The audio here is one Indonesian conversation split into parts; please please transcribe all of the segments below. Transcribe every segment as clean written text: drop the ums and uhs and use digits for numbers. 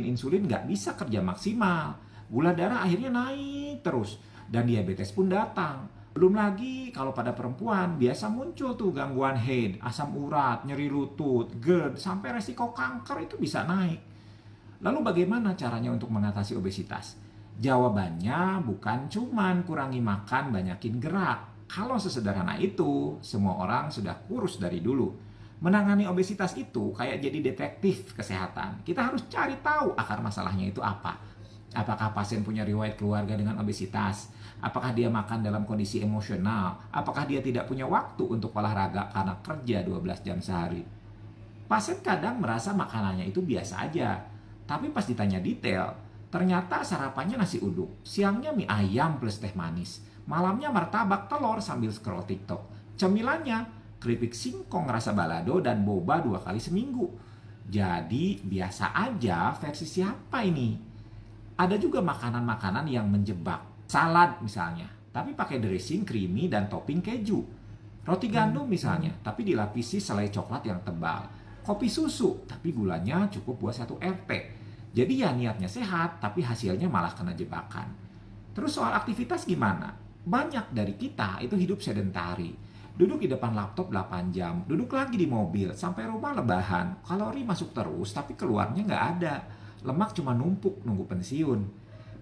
insulin nggak bisa kerja maksimal. Gula darah akhirnya naik terus. Dan diabetes pun datang. Belum lagi kalau pada perempuan biasa muncul tuh gangguan head, asam urat, nyeri lutut, GERD, sampai resiko kanker itu bisa naik. Lalu bagaimana caranya untuk mengatasi obesitas? Jawabannya bukan cuman kurangi makan, banyakin gerak. Kalau sesederhana itu, semua orang sudah kurus dari dulu. Menangani obesitas itu kayak jadi detektif kesehatan. Kita harus cari tahu akar masalahnya itu apa. Apakah pasien punya riwayat keluarga dengan obesitas? Apakah dia makan dalam kondisi emosional? Apakah dia tidak punya waktu untuk olahraga karena kerja 12 jam sehari? Pasien kadang merasa makanannya itu biasa aja. Tapi pas ditanya detail, ternyata sarapannya nasi uduk, siangnya mie ayam plus teh manis, malamnya martabak telur sambil scroll TikTok. Cemilannya keripik singkong rasa balado dan boba 2 kali seminggu. Jadi biasa aja versi siapa ini? Ada juga makanan-makanan yang menjebak. Salad misalnya, tapi pakai dressing creamy dan topping keju. Roti gandum misalnya, tapi dilapisi selai coklat yang tebal. Kopi susu, tapi gulanya cukup buat 1 RT. Jadi ya niatnya sehat, tapi hasilnya malah kena jebakan. Terus soal aktivitas gimana? Banyak dari kita itu hidup sedentari. Duduk di depan laptop 8 jam, duduk lagi di mobil, sampai rumah lebahan. Kalori masuk terus, tapi keluarnya nggak ada. Lemak cuma numpuk nunggu pensiun.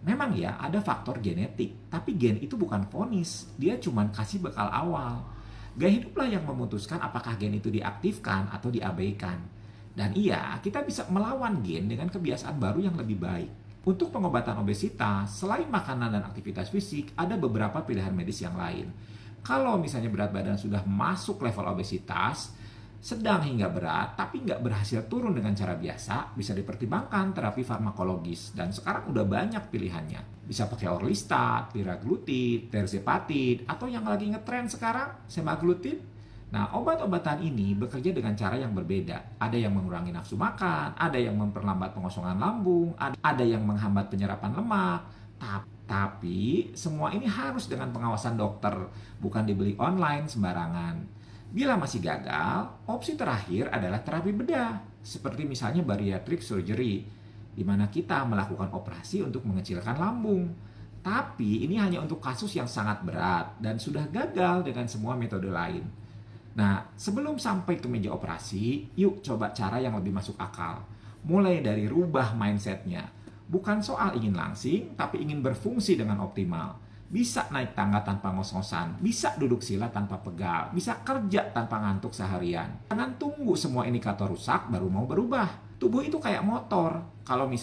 Memang ya ada faktor genetik, tapi gen itu bukan vonis, dia cuma kasih bekal awal. Gaya hiduplah yang memutuskan apakah gen itu diaktifkan atau diabaikan. Dan iya, kita bisa melawan gen dengan kebiasaan baru yang lebih baik. Untuk pengobatan obesitas, selain makanan dan aktivitas fisik, ada beberapa pilihan medis yang lain. Kalau misalnya berat badan sudah masuk level obesitas, sedang hingga berat, tapi nggak berhasil turun dengan cara biasa, bisa dipertimbangkan terapi farmakologis. Dan sekarang udah banyak pilihannya. Bisa pakai orlistat, liraglutid, tirzepatide, atau yang lagi ngetren sekarang, semaglutid. Nah, obat-obatan ini bekerja dengan cara yang berbeda. Ada yang mengurangi nafsu makan, ada yang memperlambat pengosongan lambung, ada yang menghambat penyerapan lemak. Tapi semua ini harus dengan pengawasan dokter, bukan dibeli online sembarangan. Bila masih gagal, opsi terakhir adalah terapi bedah, seperti misalnya bariatric surgery, di mana kita melakukan operasi untuk mengecilkan lambung. Tapi ini hanya untuk kasus yang sangat berat dan sudah gagal dengan semua metode lain. Nah, sebelum sampai ke meja operasi, yuk coba cara yang lebih masuk akal. Mulai dari rubah mindsetnya. Bukan soal ingin langsing, tapi ingin berfungsi dengan optimal. Bisa naik tangga tanpa ngos-ngosan, bisa duduk sila tanpa pegal, bisa kerja tanpa ngantuk seharian. Jangan tunggu semua indikator rusak baru mau berubah. Tubuh itu kayak motor. Kalau misalnya